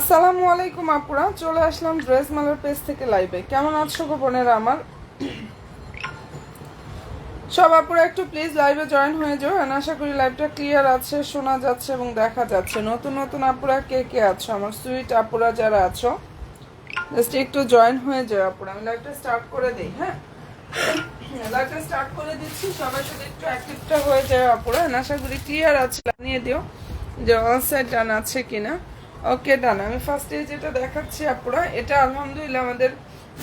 আসসালামু আলাইকুম আপুরা, চলে আসলাম ড্রেস মালার পেজ থেকে লাইভে। কেমন আছো গো বোনেরা আমার? সব আপুরা একটু প্লিজ লাইভে জয়েন হয়ে যাও। আশা করি লাইভটা ক্লিয়ার আছে, শোনা যাচ্ছে এবং দেখা যাচ্ছে। নতুন নতুন আপুরা কে কে আছো, আমার সুইট আপুরা যারা আছো, জাস্ট একটু জয়েন হয়ে যাও আপুরা। আমি লাইভটা স্টার্ট করে দিই। হ্যাঁ, লাইভটা স্টার্ট করে দিচ্ছি, সবাই যদি একটু অ্যাক্টিভটা হয়ে যায় আপুরা। আশা করি ক্লিয়ার আছে, জানিয়ে দিও যে অল সাইড ডান আছে কিনা। ওকে ডান। আমি ফার্স্টে যেটা দেখাচ্ছি আপুরা, এটা আলহামদুলিল্লাহ আমাদের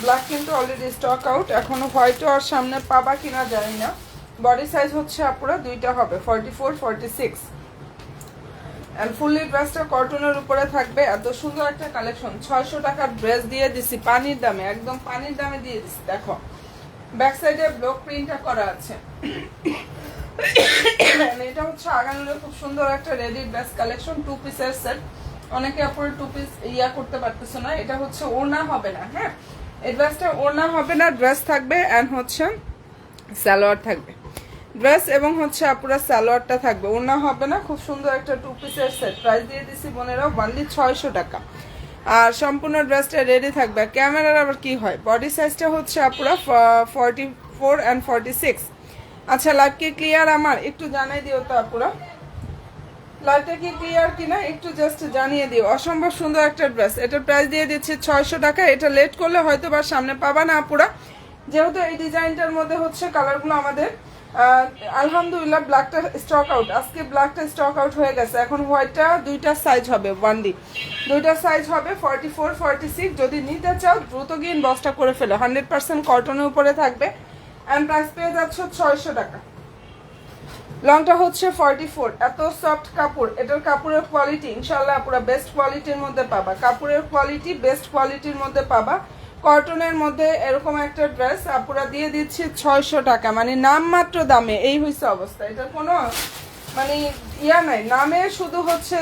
ব্ল্যাক কিন্তু অলরেডি স্টক আউট। এখনো হোয়াইটও আর সামনে পাবা কিনা জানি না। বডি সাইজ হচ্ছে আপুরা দুইটা হবে, 44 46। অ্যান্ড ফুললি ড্রেসটা কটনের উপরে থাকবে। এত সুন্দর একটা কালেকশন, 600 টাকার ড্রেস দিয়ে দিছি পানির দামে, একদম পানির দামে দিয়ে দিছি। দেখো ব্যাক সাইডে ব্লক প্রিন্টটা করা আছে। এটা হচ্ছে আগানুরে খুব সুন্দর একটা রেডি ড্রেস কালেকশন, 2 পিসের সেট। অনেকে আপনার 2 পিস করতে পারতেছে না। এটা হচ্ছে ওড়না হবে না। হ্যাঁ, এই ড্রেসটা ওড়না হবে না, ড্রেস থাকবে অ্যান্ড হচ্ছে সালোয়ার থাকবে। ড্রেস এবং হচ্ছে আপুরা সালোয়ারটা থাকবে, ওড়না হবে না। খুব সুন্দর একটা 2 পিসের সেট। প্রাইস দিয়ে দিছি বোনেরা অনলি 600 টাকা। আর সম্পূর্ণ ড্রেসটা রেডি থাকবে। ক্যামেরার আবার কি হয়, বডি সাইজটা হচ্ছে আপুরা 44 অ্যান্ড 46। আচ্ছা, লাইভ কি ক্লিয়ার আমার? একটু জানাই দিও তো আপুরা, লাইভটা কি ক্লিয়ার কিনা একটু জাস্ট জানিয়ে দিও। অসম্ভব সুন্দর একটা ড্রেস, এটার প্রাইস দিয়ে দিচ্ছি 600 টাকা। এটা লেট করলে হয়তো বা সামনে পাবা না আপুরা, যেহেতু এই ডিজাইনটার মধ্যে হচ্ছে কালারগুলো আমাদের আলহামদুলিল্লাহ ব্ল্যাকটা স্টক আউট। আজকে ব্ল্যাকটা স্টক আউট হয়ে গেছে। এখন হোয়াইটটা দুইটা সাইজ হবে, ওয়ানলি দুইটা সাইজ হবে, 44 46। যদি নিতে চাও দ্রুত গিয়ে ইনবক্সটা করে ফেলো। 100% কটনের উপরে থাকবে অ্যান্ড প্রাইস পেয়ে যাচ্ছে 600 টাকা। লংটা হচ্ছে 44। এত সফট কাপড়, এটার কাপড়ের কোয়ালিটি ইনশাআল্লাহ পুরো বেস্ট কোয়ালিটির মধ্যে পাবা। কাপড়ের কোয়ালিটি বেস্ট কোয়ালিটির মধ্যে পাবা। কটনের মধ্যে এরকম একটা ড্রেস আপুরা দিয়ে দিচ্ছি 600 টাকা, মানে নামমাত্র দামে। এই হইছে অবস্থা, এটা কোনো মানে নাই, নামে শুধু হচ্ছে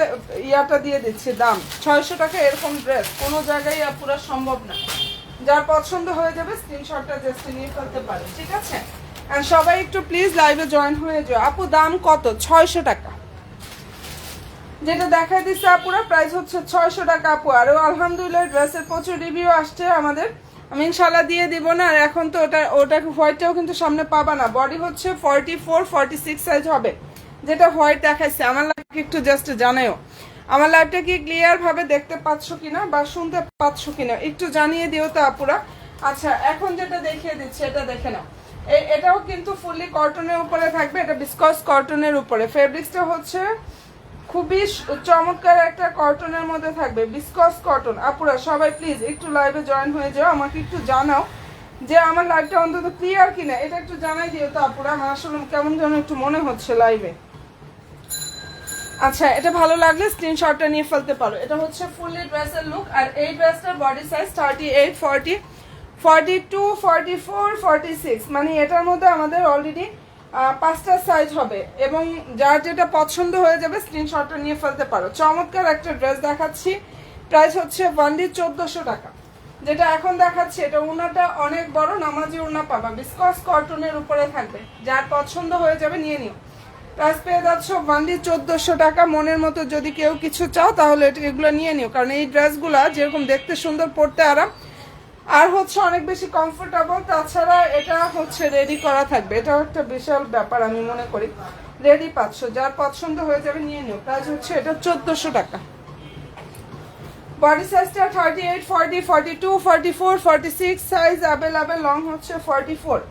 ইয়াটা দিয়ে দিচ্ছি দাম 600 টাকা। এরকম ড্রেস কোনো জায়গায় আপুরা সম্ভব না। যার পছন্দ হয়ে যাবে স্ক্রিনশটটা জাস্ট নিয়ে ফেলতে পারে, ঠিক আছে? আর সবাই একটু প্লিজ লাইভে জয়েন হয়ে যাও। আপু দাম কত? 600 টাকা। যেটা দেখাই দিচ্ছে আপুরা প্রাইস হচ্ছে 600 টাকা আপু। আরও আলহামদুলিল্লাহ ড্রেসের প্রচুর রিভিউ আসছে আমাদের, আমি ইনশাল্লাহ দিয়ে দিব না। আর এখন তো ওটা হোয়াইটটাও কিন্তু সামনে পাবা না। বডি হচ্ছে 44 46 সাইজ হবে, যেটা হোয়াইট দেখাইছে। আমার লাইভকে একটু জাস্ট জানাও, আমার লাইভটা কি ক্লিয়ার ভাবে দেখতে পাচ্ছ কিনা বা শুনতে পাচ্ছ কিনা একটু জানিয়ে দিও তো আপুরা। আচ্ছা, এখন যেটা দেখিয়ে দিচ্ছি এটা দেখে নাও। এটাও কিন্তু ফুললি কটনের উপরে থাকবে, এটা বিসকস কটনের উপরে। ফেব্রিক্সটা হচ্ছে খুবই চমৎকার একটা কটনের মধ্যে থাকবে, বিসকস কটন। আপুরা সবাই প্লিজ একটু লাইভে জয়েন হয়ে যাও, আমাকে একটু জানাও যে আমার লাইভটা অন্তত ক্লিয়ার কিনা, এটা একটু জানাই দিও তো আপুরা। আমার আসলে কেমন যেন একটু মনে হচ্ছে লাইভে। আচ্ছা, এটা ভালো লাগলে স্ক্রিনশটটা নিয়ে ফেলতে পারো। এটা হচ্ছে ফুললি ড্রেসের লুক। আর এই ড্রেসটার বডি সাইজ 38 40 42 44 46, মানে এটার মধ্যে আমাদের অলরেডি 5টা সাইজ হবে। এবং যার যেটা পছন্দ হয়ে যাবে স্ক্রিনশটটা নিয়ে ফেলতে পারো। চমৎকার একটা ড্রেস দেখাচ্ছি, প্রাইস হচ্ছে অনলি 1400 টাকা। যেটা এখন দেখাচ্ছি এটা ওড়নাটা অনেক বড়, নামাজি ওড়না পাবা, বিসকস কটনের উপরে থাকবে। যার পছন্দ হয়ে যাবে নিয়ে নিও। প্রাইস পেয়ে যাচ্ছ অনলি 1400 টাকা। মনের মতো যদি কেউ কিছু চাও তাহলে এগুলো নিয়ে নিও, কারণ এই ড্রেসগুলো যেরকম দেখতে সুন্দর, পরতে আরাম, আর হচ্ছে অনেক বেশি কমফোর্টেবল। তাছাড়া এটা হচ্ছে রেডি করা থাকবে, এটাও একটা বিশাল ব্যাপার আমি মনে করি। রেডি পাচ্ছ, যার পছন্দ হয়ে যাবে নিয়ে নিও। প্রাইস হচ্ছে এটা 1400 টাকা। বডি সাইজটা 38 40 42 44 46 সাইজ অ্যাভেলেবেল। লং হচ্ছে 44।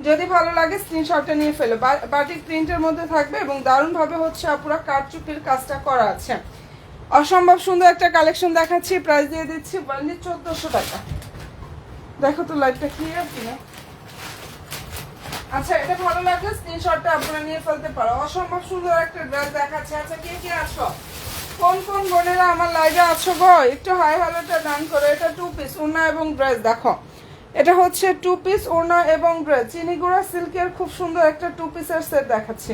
যদি ভালো লাগে স্ক্রিনশটটা নিয়ে ফেলো। বাটিক প্রিন্টের মধ্যে থাকবে এবং দারুণভাবে হচ্ছে পুরো কারচুপির কাজটা করা আছে। অসম্ভব সুন্দর একটা কালেকশন দেখাচ্ছি, প্রাইস দিয়ে দিচ্ছি অনলি 1400 টাকা। দেখো তো লাইভটা ক্লিয়ার কিনা। আচ্ছা, এটা ভালো লাগলে স্ক্রিনশটটা আপনারা নিয়ে ফেলতে পারো। অসম্ভব সুন্দর একটা ড্রেস দেখাচ্ছে। আচ্ছা, কে কে আছো, কোন কোন বোনেরা আমার লাইভে আছো গো, একটু হাই হ্যালোটা ডান করো। এটা 2 পিস ওড়না এবং ড্রেস। দেখো এটা হচ্ছে 2 পিস ওড়না এবং ড্রেস, চিনিগুড়া সিল্কের খুব সুন্দর একটা 2 পিসের সেট দেখাচ্ছি।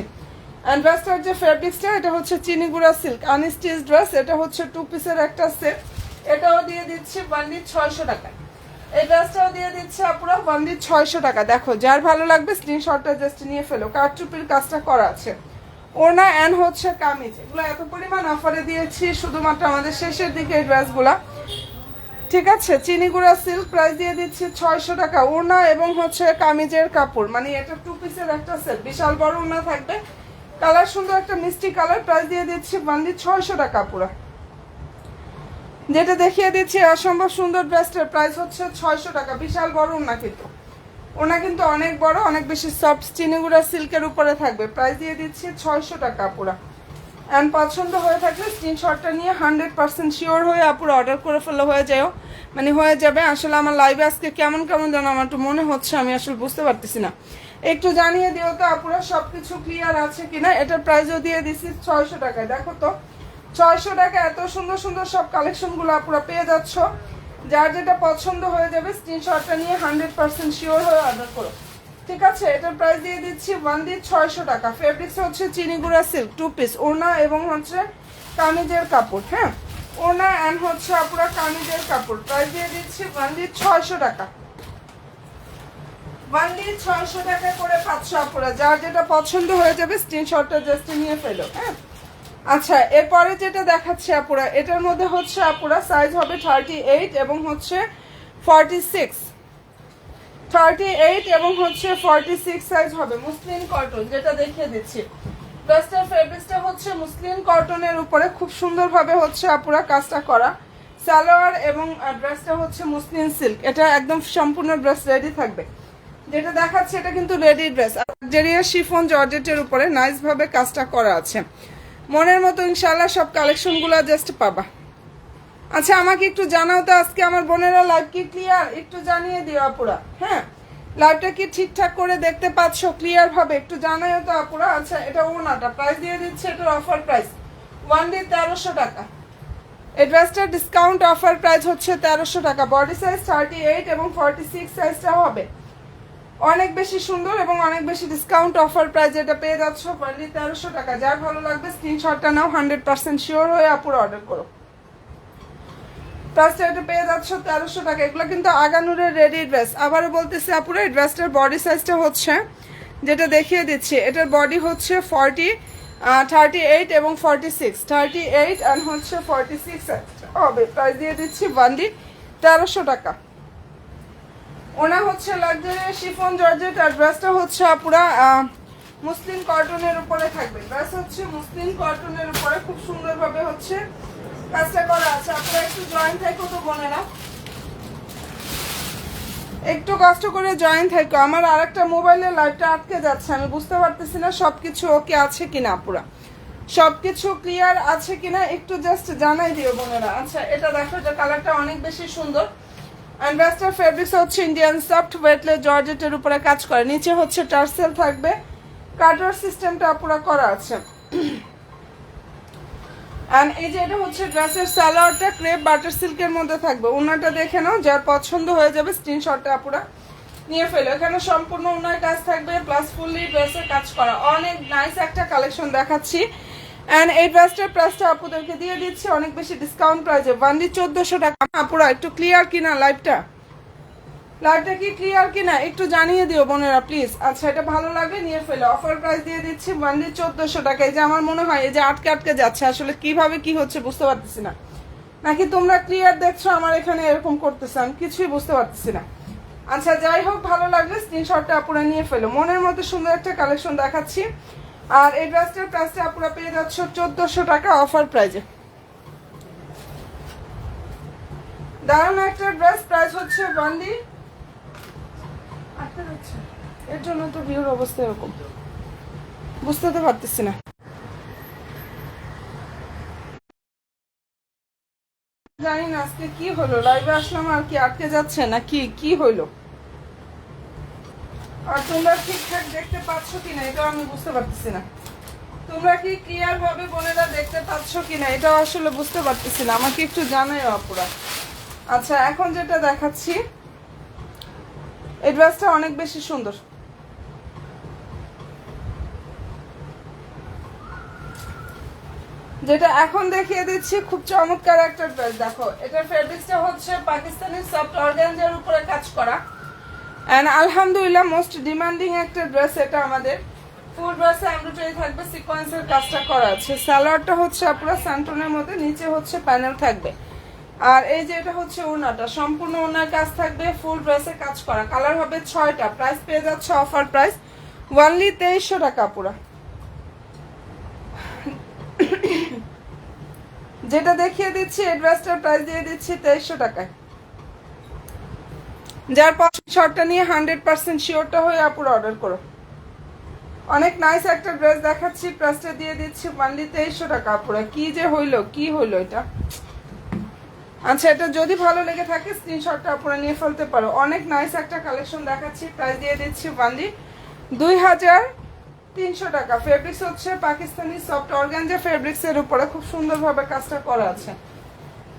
অ্যান্ড ড্রেসটার যে ফেব্রিক্সটা এটা হচ্ছে চিনিগুড়া সিল্ক আনস্টিচ ড্রেস, এটা হচ্ছে 2 পিসের একটা সেট। এটাও দিয়ে দিচ্ছি বান্ডি 600 টাকা। এই ড্রেসটাও দিয়ে দিচ্ছে আপুরা বান্ডি 600 টাকা। দেখো যার ভালো লাগবে স্ক্রিনশটটা জাস্ট নিয়ে ফেলো, কারচুপির কাজটা করা আছে। ওড়না অ্যান্ড হচ্ছে কামিজ, এগুলো এত পরিমাণ অফারে দিয়েছি শুধুমাত্র আমাদের শেষের দিকে এই ড্রেসগুলা, ঠিক আছে। চিনিগুড়া সিল্ক প্রাইস দিয়ে দিচ্ছি 600 টাকা। ওড়না এবং হচ্ছে কামিজের কাপড়, মানে এটা 2 পিসের একটা সেট, বিশাল বড় ওড়না থাকবে, কালার সুন্দর একটা মিষ্টি কালার, প্রাইস দিয়ে দিচ্ছি বান্ডি 600 টাকা পুরা। যেটা দেখিয়ে দিচ্ছি অসম্ভব সুন্দর ড্রেসটার প্রাইস হচ্ছে 600 টাকা। বিশাল বড় ওড়না, কিন্তু ওড়না কিন্তু অনেক বড়, অনেক বেশি সফট, চিনিগুড়া সিল্কের উপরে থাকবে, প্রাইস দিয়ে দিচ্ছি 600 টাকা পুরা। অ্যান্ড পছন্দ হয়ে থাকলে স্ক্রিনশটটা নিয়ে 100% শিওর হয়ে আপুরা অর্ডার করে ফেলে হয়ে যাও, মানে হয়ে যাবে। আসলে আমার লাইভে আজকে কেমন কেমন যেন আমার একটু মনে হচ্ছে, আমি আসলে বুঝতে পারতেছি না, একটু জানিয়ে দিও তো আপুরা সব কিছু ক্লিয়ার আছে কিনা। এটার প্রাইসও দিয়ে দিচ্ছি 600 টাকায়। দেখো তো 600 টাকা এত সুন্দর সুন্দর সব কালেকশনগুলো আপুরা পেয়ে যাচ্ছ। যার যেটা পছন্দ হয়ে যাবে স্ক্রিনশটটা নিয়ে 100% শিওর হয়ে অর্ডার করো, ঠিক আছে। এটার প্রাইস দিয়ে দিচ্ছি বান্ডি 600 টাকা। ফেব্রিক্স হচ্ছে চিনিগুড়া সিল্ক 2 পিস ওড়না এবং হচ্ছে কামিজের কাপড়, হ্যাঁ ওড়না অ্যান্ড হচ্ছে আপুরা কামিজের কাপড়, প্রাইস দিয়ে দিচ্ছি বান্ডি 600 টাকা। বান্ডি 600 টাকা করে পাচ্ছ আপুরা, যার যেটা পছন্দ হয়ে যাবে স্ক্রিনশটটা জাস্ট নিয়ে ফেলো, হ্যাঁ। আচ্ছা এরপরে যেটা দেখাচ্ছি আপুরা, এটার মধ্যে হচ্ছে আপুরা সাইজ হবে 38 এবং হচ্ছে 46, 38 এবং হচ্ছে 46 সাইজ হবে। মুসলিন কটন যেটা দেখিয়ে দিচ্ছি, ড্রেসটার ফেব্রিক্সটা হচ্ছে মুসলিন কটনের উপরে খুব সুন্দরভাবে হচ্ছে আপুরা কাজটা করা, সালোয়ার এবং ড্রেসটা হচ্ছে মুসলিন সিল্ক। এটা একদম সম্পূর্ণ ড্রেস রেডি থাকবে, যেটা দেখাচ্ছে এটা কিন্তু রেডি ড্রেস, জেরিয়া শিফন জর্জেটের উপরে নাইস ভাবে কাজটা করা আছে। মনের মতো ইনশাআল্লাহ সব কালেকশনগুলো জাস্ট পাবা। আচ্ছা আমাকে একটু জানাও তো আজকে আমার বোনেরা লাইভ কি ক্লিয়ার, একটু জানিয়ে দিও আপুরা, হ্যাঁ লাইভটা কি ঠিকঠাক করে দেখতে পাচ্ছ ক্লিয়ার ভাবে, একটু জানাও তো আপুরা। আচ্ছা এটা ওনাটা প্রাইস দিয়ে দিচ্ছে, এটার অফার প্রাইস ওয়ানলি 1300 টাকা। এই ড্রেসটার ডিসকাউন্ট অফার প্রাইস হচ্ছে 1300 টাকা। বডি সাইজ 38 এবং 46 সাইজটা হবে, অনেক বেশি সুন্দর এবং অনেক বেশি ডিসকাউন্ট অফার প্রাইস, এটা পেয়ে যাচ্ছ অনলি 1300 টাকা। যার ভালো লাগবে স্ক্রিনশটটা নাও, 100% শিওর হয়ে আপুরা অর্ডার করো। প্রাইসটা এটা পেয়ে যাচ্ছ 1300 টাকা। এগুলো কিন্তু আগানুরের রেডি ড্রেস, আবারও বলতেছি আপুরা এই ড্রেসটার বডি সাইজটা হচ্ছে যেটা দেখিয়ে দিচ্ছি, এটার বডি হচ্ছে 38 এবং 46, 38 অ্যান্ড হচ্ছে 46 হবে। প্রাইস দিয়ে দিচ্ছি বান্ডি 1300 টাকা। ওনা হচ্ছে লাক্সারি শিফন জর্জেট আর ড্রেসটা হচ্ছে আপুরা মুসলিম কটনের উপরে থাকবে। ড্রেস হচ্ছে মুসলিম কটনের উপরে খুব সুন্দরভাবে হচ্ছে কাজটা করা আছে। আপনারা একটু জয়েন থাকো তো বোনেরা, একটু কষ্ট করে জয়েন থাকো। আমার আরেকটা মোবাইলে লাইভটা আটকে যাচ্ছে, আমি বুঝতে পারতেছি না সবকিছু ওকে আছে কিনা, আপুরা সবকিছু ক্লিয়ার আছে কিনা একটু জাস্ট জানাই দিও বোনেরা। আচ্ছা এটা দেখো, যে কালারটা অনেক বেশি সুন্দর। অ্যান্ড ড্রেসটার ফেব্রিক্স হচ্ছে ইন্ডিয়ান সফট ওয়েটলেস জর্জেটের উপরে কাজ করে, নিচে হচ্ছে টার্সেল থাকবে, কাটার সিস্টেমটা পুরো করা আছে। অ্যান্ড এই যে এটা হচ্ছে ড্রেসের সালোয়ারটা ক্রেপ বাটার সিল্কের মধ্যে থাকবে। ওনাটা দেখে নাও, যার পছন্দ হয়ে যাবে স্ক্রিনশটটা আপুরা নিয়ে ফেলো। এখানে সম্পূর্ণ ওনার কাজ থাকবে প্লাস ফুললি ড্রেসের কাজ করা, অনেক নাইস একটা কালেকশন দেখাচ্ছি। অ্যান্ড এই ড্রেসটার প্রাইসটা আপুদেরকে দিয়ে দিচ্ছি অনেক বেশি ডিসকাউন্ট প্রাইসে, বান্ডি 1400 টাকা। আপুরা একটু ক্লিয়ার কিনা লাইভটা কি ক্লিয়ার কিনা একটু জানিয়ে দিও বোনেরা প্লিজ। আচ্ছা এটা ভালো লাগবে নিয়ে ফেলো, অফার প্রাইস দিয়ে দিচ্ছি বান্ডি 1400 টাকা। এই যে আমার মনে হয় এই যে আটকে যাচ্ছে, আসলে কিভাবে কি হচ্ছে বুঝতে পারতেছি না, নাকি তোমরা ক্লিয়ার দেখছো আমার এখানে এরকম করতেছে, আমি কিছুই বুঝতে পারতেছি না। আচ্ছা যাই হোক, ভালো লাগলে স্ক্রিনশটটা আপুরা নিয়ে ফেলো। মনের মতো সুন্দর একটা কালেকশন দেখাচ্ছি। আর এই ড্রেসটার প্রাইসটা আপুরা পেয়ে যাচ্ছ 1400 টাকা অফার প্রাইজে। দারুণ একটা ড্রেস, প্রাইস হচ্ছে বান্ডি এর জন্য তো ভিউর অবস্থা এরকম, বুঝতে তো পারতেছি না। জানি না আজকে কি হলো, লাইভে আসলাম আর কি আটকে যাচ্ছে না কি হইলো। আর তোমরা ঠিকঠাক দেখতে পাচ্ছ কিনা এটাও আমি বুঝতে পারতেছি না। তোমরা কি ক্লিয়ার ভাবে বোনেরা দেখতে পাচ্ছ কিনা এটাও আসলে বুঝতে পারতেছি না, আমাকে একটু জানাই আপুরা। আচ্ছা এখন যেটা দেখাচ্ছি এই ড্রেসটা অনেক বেশি সুন্দর। যেটা এখন দেখিয়ে দিচ্ছি খুব চমৎকার একটা ড্রেস। দেখো এটার ফেব্রিক্সটা হচ্ছে পাকিস্তানি সফট অর্গানজার উপরে কাজ করা, এন্ড আলহামদুলিল্লাহ মোস্ট ডিমান্ডিং একটা ড্রেস এটা আমাদের। ফুল ড্রেসে এমব্রয়ডারি থাকবে, সিকোয়েন্সের কাজটা করা আছে। সালোয়ারটা হচ্ছে পুরো স্যান্টনের মধ্যে, নিচে হচ্ছে প্যানেল থাকবে। আর এই যে এটা হচ্ছে ওড়নাটা, সম্পূর্ণ ওড়নার কাজ থাকবে, ফুল ড্রেসে কাজ করা। কালার হবে 6টা। প্রাইস পেয়ে যাচ্ছে অফার প্রাইস অনলি 2300 টাকা পুরা। যেটা দেখিয়ে দিচ্ছি এই ড্রেসটার প্রাইস দিয়ে দিচ্ছি 2300 টাকায়। যার পছন্দ শর্টটা নিয়ে 100% শিওরটা হয়ে আপুর অর্ডার করো। অনেক নাইস একটা ড্রেস দেখাচ্ছি, প্রাইসটা দিয়ে দিচ্ছি অনলি 2300 টাকা আপুরা। কি যে হইলো, কি হইলো এটা। আচ্ছা, এটা যদি ভালো লেগে থাকে স্ক্রিনশটটা আপুরা নিয়ে ফেলতে পারো। অনেক নাইস একটা কালেকশন দেখাচ্ছি, প্রাইস দিয়ে দিচ্ছি অনলি 2300 টাকা। ফেব্রিক্স হচ্ছে পাকিস্তানি সফট অর্গানজা ফেব্রিক্সের উপরে খুব সুন্দরভাবে কাজটা করা আছে।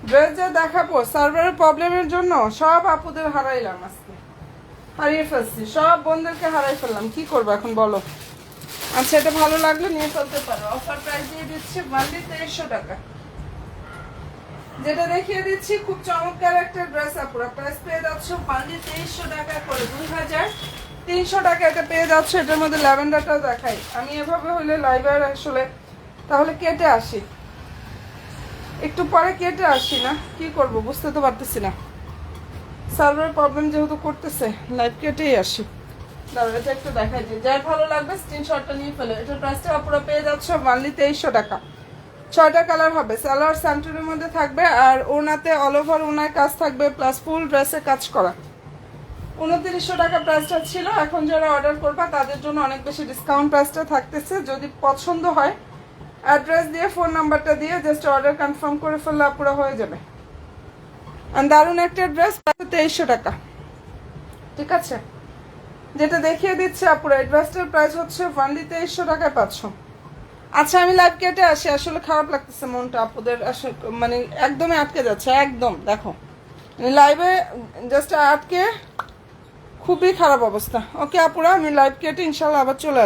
ড্রেস যা দেখাবো সার্ভারের প্রবলেমের জন্য সব আপুদের হারাইলাম, আজকে হারিয়ে ফেলছি, সব বোনদেরকে হারাই ফেললাম। কি করবো এখন বলো। আচ্ছা, এটা ভালো লাগলে নিয়ে ফেলতে পারো। অফার প্রাইস দিয়ে দিচ্ছি অনলি 2300 টাকা। যেটা দেখিয়ে দিচ্ছি খুব চমৎকার একটা ড্রেস আপুরা, প্রাইস পেয়ে যাচ্ছে অনলি 2300 টাকা করে। 2300 টাকা এটা পেয়ে যাচ্ছে। এটার মধ্যে ল্যাভেন্ডারটাও দেখাই। আমি এভাবে হইলে লাইভে আসলে তাহলে কেটে আসি, একটু পরে কেটে আসি না, কি করব বুঝতে তো পারতেছি না। সার্ভার প্রবলেম যেহেতু করতেছে, লাইভ কেটেই আসি। দাঁড়াও, এটা একটু দেখাই দিই। যার ভালো লাগবে স্ক্রিনশটটা নিয়ে ফেলে। এটার প্রাইসটা পুরো পেয়ে যাচ্ছে অনলি 2300 টাকা। 6টা কালার হবে, সালোয়ার স্যান্টনের মধ্যে থাকবে, আর ওনাতে অল ওভার ওনার কাজ থাকবে, প্লাস ফুল ড্রেসে কাজ করা। 2900 টাকা প্রাইসটা ছিল। এখন যারা অর্ডার করবা তাদের জন্য অনেক বেশি ডিসকাউন্ট প্রাইসটা থাকতেছে। যদি পছন্দ হয় অ্যাড্রেস দিয়ে ফোন নাম্বারটা দিয়ে জাস্ট অর্ডার কনফার্ম করে ফেললে পুরো হয়ে যাবে। দারুণ একটা ড্রেস, 2300 টাকা। ঠিক আছে, যেটা দেখিয়ে দিচ্ছে আপুরা এই ড্রেসটার প্রাইস হচ্ছে অনলি 2300 টাকায় পাচ্ছ। আচ্ছা, আমি লাইভ কেটে আসি, আসলে খারাপ লাগতেছে মনটা আপুদের, মানে একদমই আটকে যাচ্ছে, একদম দেখো লাইভে জাস্ট আটকে খুবই খারাপ অবস্থা। ওকে আপুরা, আমি লাইভ কেটে ইনশাল্লাহ আবার চলে